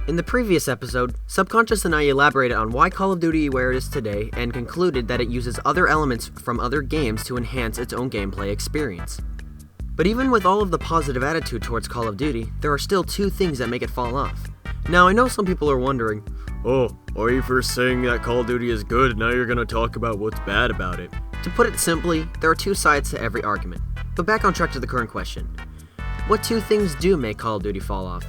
In the previous episode, Subconscious and I elaborated on why Call of Duty where it is today and concluded that it uses other elements from other games to enhance its own gameplay experience. But even with all of the positive attitude towards Call of Duty, there are still two things that make it fall off. Now, I know some people are wondering, oh, are you first saying that Call of Duty is good and now you're gonna talk about what's bad about it? To put it simply, there are two sides to every argument. But back on track to the current question. What two things do make Call of Duty fall off?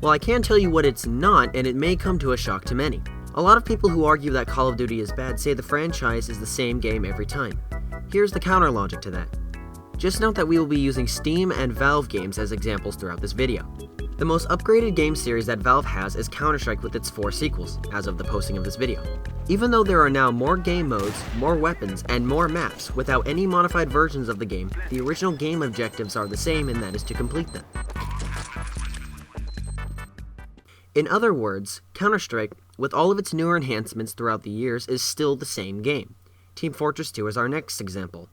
Well, I can tell you what it's not, and it may come to a shock to many. A lot of people who argue that Call of Duty is bad say the franchise is the same game every time. Here's the counter logic to that. Just note that we will be using Steam and Valve games as examples throughout this video. The most upgraded game series that Valve has is Counter-Strike with its 4 sequels, as of the posting of this video. Even though there are now more game modes, more weapons, and more maps, without any modified versions of the game, the original game objectives are the same, and that is to complete them. In other words, Counter-Strike, with all of its newer enhancements throughout the years, is still the same game. Team Fortress 2 is our next example.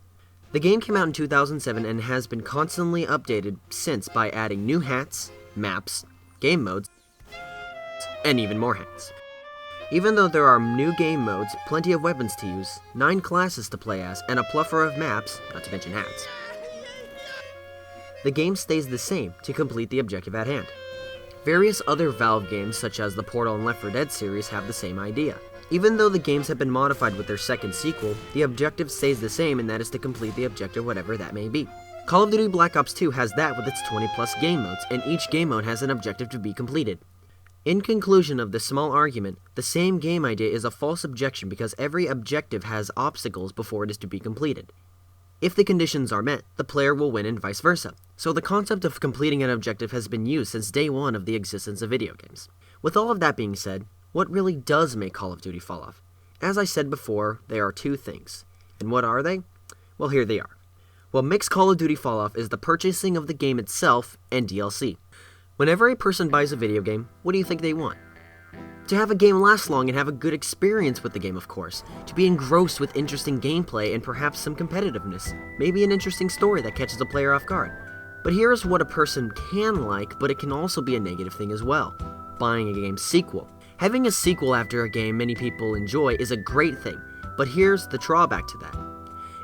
The game came out in 2007 and has been constantly updated since by adding new hats, maps, game modes, and even more hats. Even though there are new game modes, plenty of weapons to use, 9 classes to play as, and a plethora of maps, not to mention hats, the game stays the same to complete the objective at hand. Various other Valve games such as the Portal and Left 4 Dead series have the same idea. Even though the games have been modified with their second sequel, the objective stays the same, and that is to complete the objective whatever that may be. Call of Duty Black Ops 2 has that with its 20 plus game modes, and each game mode has an objective to be completed. In conclusion of this small argument, the same game idea is a false objection because every objective has obstacles before it is to be completed. If the conditions are met, the player will win and vice versa. So the concept of completing an objective has been used since day one of the existence of video games. With all of that being said, what really does make Call of Duty fall off? As I said before, there are two things. And what are they? Well, here they are. What makes Call of Duty fall off is the purchasing of the game itself and DLC. Whenever a person buys a video game, what do you think they want? To have a game last long and have a good experience with the game, of course. To be engrossed with interesting gameplay and perhaps some competitiveness. Maybe an interesting story that catches a player off guard. But here's what a person can like, but it can also be a negative thing as well. Buying a game's sequel. Having a sequel after a game many people enjoy is a great thing, but here's the drawback to that.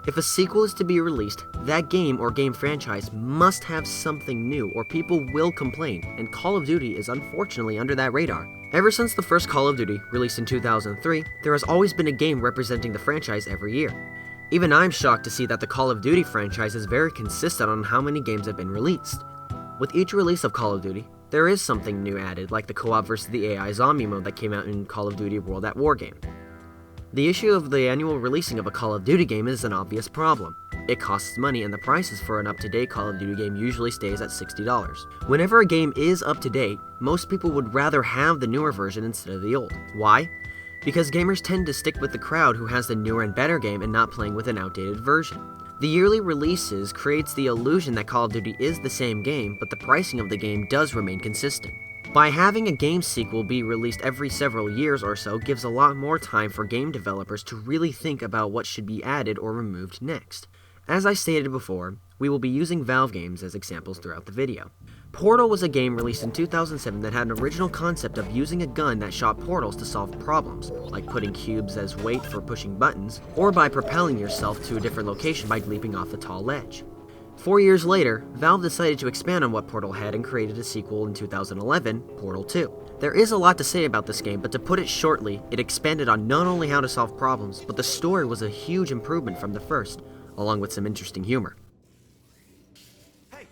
If a sequel is to be released, that game or game franchise must have something new or people will complain, and Call of Duty is unfortunately under that radar. Ever since the first Call of Duty, released in 2003, there has always been a game representing the franchise every year. Even I'm shocked to see that the Call of Duty franchise is very consistent on how many games have been released. With each release of Call of Duty, there is something new added, like the co-op versus the AI zombie mode that came out in Call of Duty World at War game. The issue of the annual releasing of a Call of Duty game is an obvious problem. It costs money, and the prices for an up-to-date Call of Duty game usually stays at $60. Whenever a game is up-to-date, most people would rather have the newer version instead of the old. Why? Because gamers tend to stick with the crowd who has the newer and better game and not playing with an outdated version. The yearly releases creates the illusion that Call of Duty is the same game, but the pricing of the game does remain consistent. By having a game sequel be released every several years or so gives a lot more time for game developers to really think about what should be added or removed next. As I stated before, we will be using Valve games as examples throughout the video. Portal was a game released in 2007 that had an original concept of using a gun that shot portals to solve problems, like putting cubes as weight for pushing buttons, or by propelling yourself to a different location by leaping off a tall ledge. 4 years later, Valve decided to expand on what Portal had and created a sequel in 2011, Portal 2. There is a lot to say about this game, but to put it shortly, it expanded on not only how to solve problems, but the story was a huge improvement from the first, along with some interesting humor. Hey,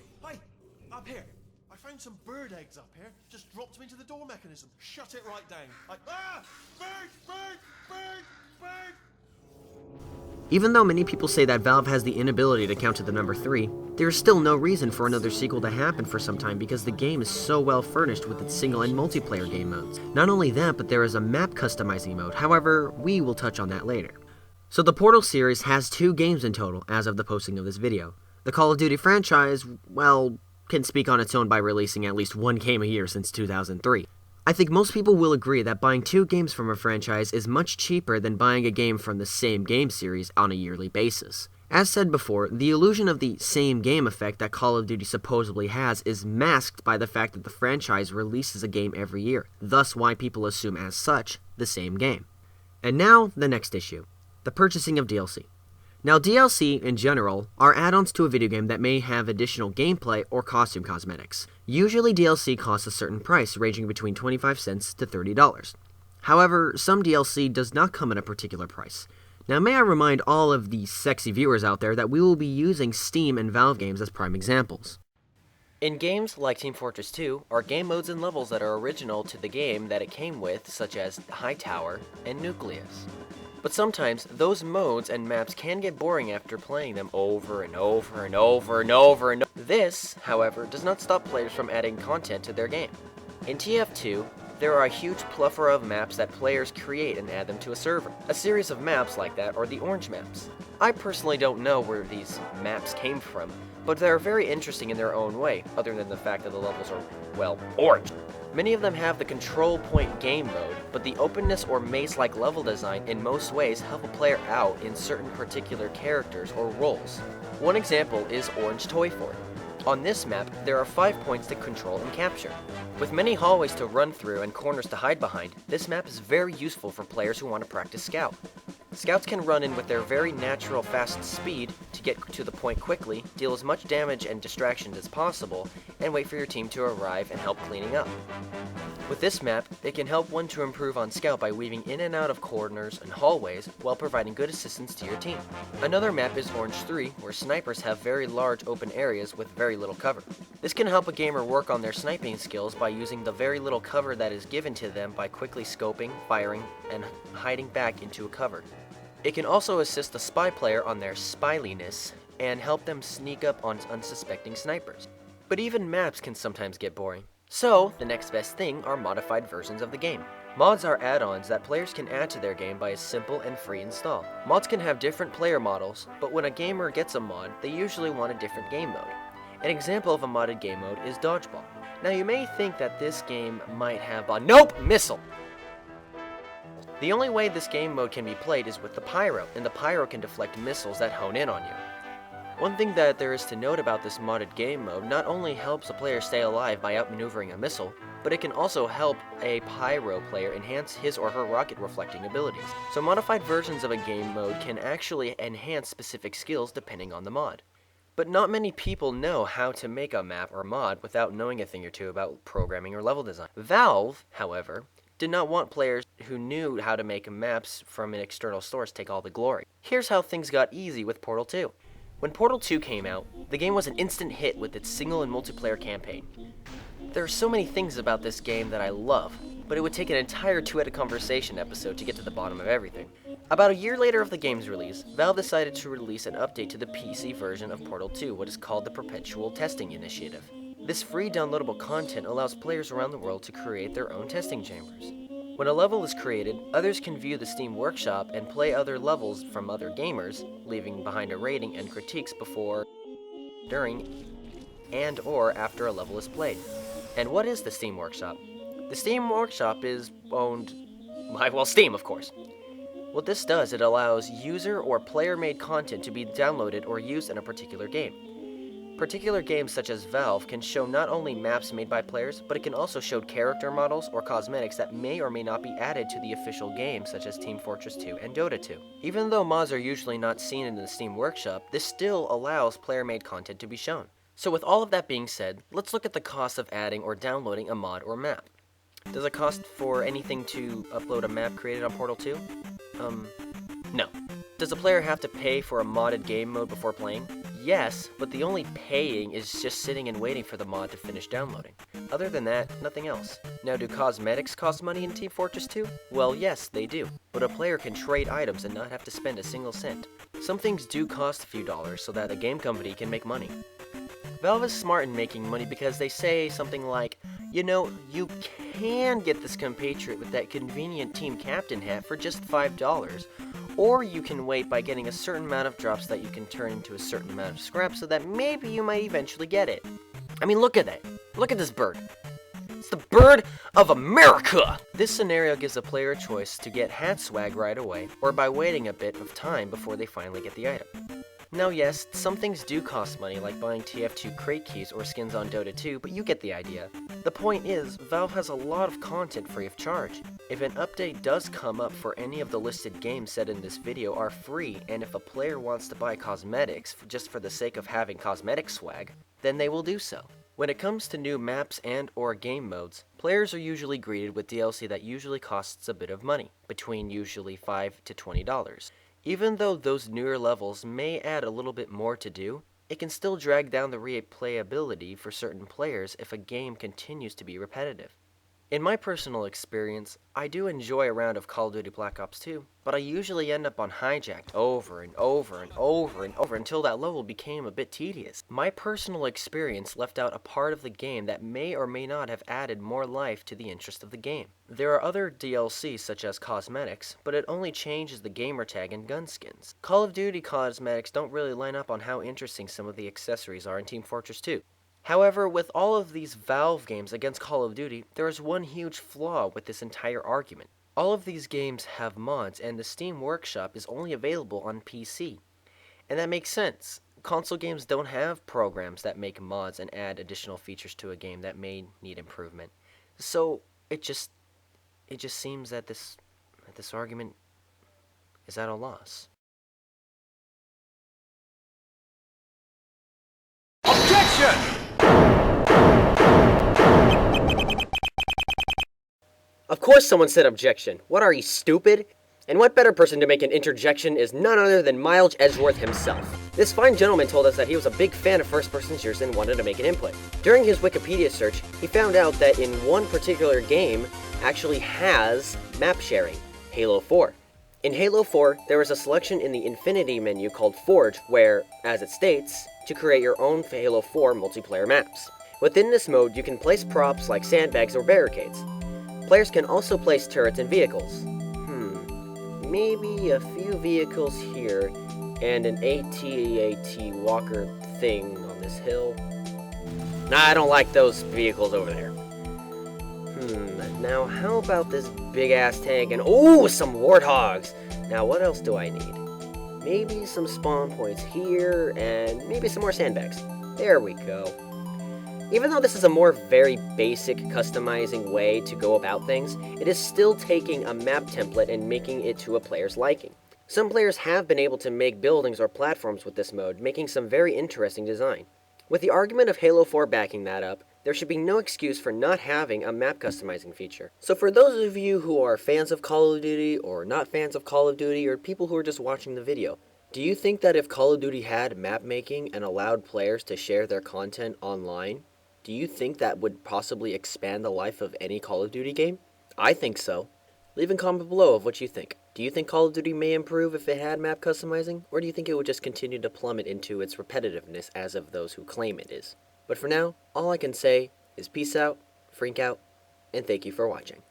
up here. I found some bird eggs up here. Just dropped them into the door mechanism. Shut it right down. Bird! Even though many people say that Valve has the inability to count to the number 3, there is still no reason for another sequel to happen for some time because the game is so well furnished with its single and multiplayer game modes. Not only that, but there is a map customizing mode, however, we will touch on that later. So the Portal series has 2 games in total as of the posting of this video. The Call of Duty franchise, well, can speak on its own by releasing at least 1 game a year since 2003. I think most people will agree that buying 2 games from a franchise is much cheaper than buying a game from the same game series on a yearly basis. As said before, the illusion of the same game effect that Call of Duty supposedly has is masked by the fact that the franchise releases a game every year, thus why people assume as such the same game. And now, the next issue, the purchasing of DLC. Now, DLC, in general, are add-ons to a video game that may have additional gameplay or costume cosmetics. Usually, DLC costs a certain price, ranging between 25 cents to $30. However, some DLC does not come at a particular price. Now, may I remind all of the sexy viewers out there that we will be using Steam and Valve games as prime examples. In games like Team Fortress 2 are game modes and levels that are original to the game that it came with, such as Hightower and Nucleus. But sometimes, those modes and maps can get boring after playing them over and over and over and over and over. This, however, does not stop players from adding content to their game. In TF2, there are a huge plethora of maps that players create and add them to a server. A series of maps like that are the Orange maps. I personally don't know where these maps came from, but they're very interesting in their own way, other than the fact that the levels are, well, orange. Many of them have the control point game mode, but the openness or maze-like level design in most ways help a player out in certain particular characters or roles. One example is Orange Toy Fort. On this map, there are 5 points to control and capture. With many hallways to run through and corners to hide behind, this map is very useful for players who want to practice Scout. Scouts can run in with their very natural fast speed to get to the point quickly, deal as much damage and distraction as possible, and wait for your team to arrive and help cleaning up. With this map, it can help one to improve on Scout by weaving in and out of corners and hallways while providing good assistance to your team. Another map is Orange 3, where snipers have very large open areas with very little cover. This can help a gamer work on their sniping skills by using the very little cover that is given to them by quickly scoping, firing, and hiding back into a cover. It can also assist a spy player on their spyliness and help them sneak up on unsuspecting snipers. But even maps can sometimes get boring. So, the next best thing are modified versions of the game. Mods are add-ons that players can add to their game by a simple and free install. Mods can have different player models, but when a gamer gets a mod, they usually want a different game mode. An example of a modded game mode is Dodgeball. Now you may think that this game might have a missile! The only way this game mode can be played is with the Pyro, and the Pyro can deflect missiles that hone in on you. One thing that there is to note about this modded game mode not only helps a player stay alive by outmaneuvering a missile, but it can also help a Pyro player enhance his or her rocket reflecting abilities. So modified versions of a game mode can actually enhance specific skills depending on the mod. But not many people know how to make a map or mod without knowing a thing or two about programming or level design. Valve, however, did not want players who knew how to make maps from an external source take all the glory. Here's how things got easy with Portal 2. When Portal 2 came out, the game was an instant hit with its single and multiplayer campaign. There are so many things about this game that I love, but it would take an entire two-headed conversation episode to get to the bottom of everything. About a year later of the game's release, Valve decided to release an update to the PC version of Portal 2, what is called the Perpetual Testing Initiative. This free downloadable content allows players around the world to create their own testing chambers. When a level is created, others can view the Steam Workshop and play other levels from other gamers, leaving behind a rating and critiques before, during, and or after a level is played. And what is the Steam Workshop? The Steam Workshop is owned by, Steam, of course. What this does, it allows user or player-made content to be downloaded or used in a particular game. Particular games such as Valve can show not only maps made by players, but it can also show character models or cosmetics that may or may not be added to the official game, such as Team Fortress 2 and Dota 2. Even though mods are usually not seen in the Steam Workshop, this still allows player-made content to be shown. So with all of that being said, let's look at the cost of adding or downloading a mod or map. Does it cost for anything to upload a map created on Portal 2? No. Does a player have to pay for a modded game mode before playing? Yes, but the only paying is just sitting and waiting for the mod to finish downloading. Other than that, nothing else. Now, do cosmetics cost money in Team Fortress 2? Well, yes, they do. But a player can trade items and not have to spend a single cent. Some things do cost a few dollars so that a game company can make money. Valve is smart in making money because they say something like, you know, you can get this compatriot with that convenient team captain hat for just $5. Or you can wait by getting a certain amount of drops that you can turn into a certain amount of scrap so that maybe you might eventually get it. I mean, look at that. Look at this bird. It's the bird of America! This scenario gives a player a choice to get hat swag right away, or by waiting a bit of time before they finally get the item. Now yes, some things do cost money like buying TF2 crate keys or skins on Dota 2, but you get the idea. The point is, Valve has a lot of content free of charge. If an update does come up for any of the listed games said in this video are free, and if a player wants to buy cosmetics just for the sake of having cosmetic swag, then they will do so. When it comes to new maps and or game modes, players are usually greeted with DLC that usually costs a bit of money, between usually $5 to $20. Even though those newer levels may add a little bit more to do, it can still drag down the replayability for certain players if a game continues to be repetitive. In my personal experience, I do enjoy a round of Call of Duty Black Ops 2, but I usually end up on Hijacked over and over and over and over until that level became a bit tedious. My personal experience left out a part of the game that may or may not have added more life to the interest of the game. There are other DLC such as cosmetics, but it only changes the gamertag and gun skins. Call of Duty cosmetics don't really line up on how interesting some of the accessories are in Team Fortress 2. However, with all of these Valve games against Call of Duty, there is one huge flaw with this entire argument. All of these games have mods, and the Steam Workshop is only available on PC. And that makes sense. Console games don't have programs that make mods and add additional features to a game that may need improvement. So, it just seems that this argument is at a loss. Objection! Of course someone said objection. What are you, stupid? And what better person to make an interjection is none other than Miles Edgeworth himself. This fine gentleman told us that he was a big fan of first-person shooters and wanted to make an input. During his Wikipedia search, he found out that in one particular game actually has map sharing, Halo 4. In Halo 4, there is a selection in the Infinity menu called Forge where, as it states, to create your own Halo 4 multiplayer maps. Within this mode, you can place props like sandbags or barricades. Players can also place turrets and vehicles. Maybe a few vehicles here, and an AT-AT walker thing on this hill. Nah, I don't like those vehicles over there. Now how about this big-ass tank and ooh, some warthogs! Now what else do I need? Maybe some spawn points here, and maybe some more sandbags. There we go. Even though this is a more very basic customizing way to go about things, it is still taking a map template and making it to a player's liking. Some players have been able to make buildings or platforms with this mode, making some very interesting design. With the argument of Halo 4 backing that up, there should be no excuse for not having a map customizing feature. So for those of you who are fans of Call of Duty, or not fans of Call of Duty, or people who are just watching the video, do you think that if Call of Duty had map making and allowed players to share their content online, do you think that would possibly expand the life of any Call of Duty game? I think so. Leave a comment below of what you think. Do you think Call of Duty may improve if it had map customizing, or do you think it would just continue to plummet into its repetitiveness as of those who claim it is? But for now, all I can say is peace out, freak out, and thank you for watching.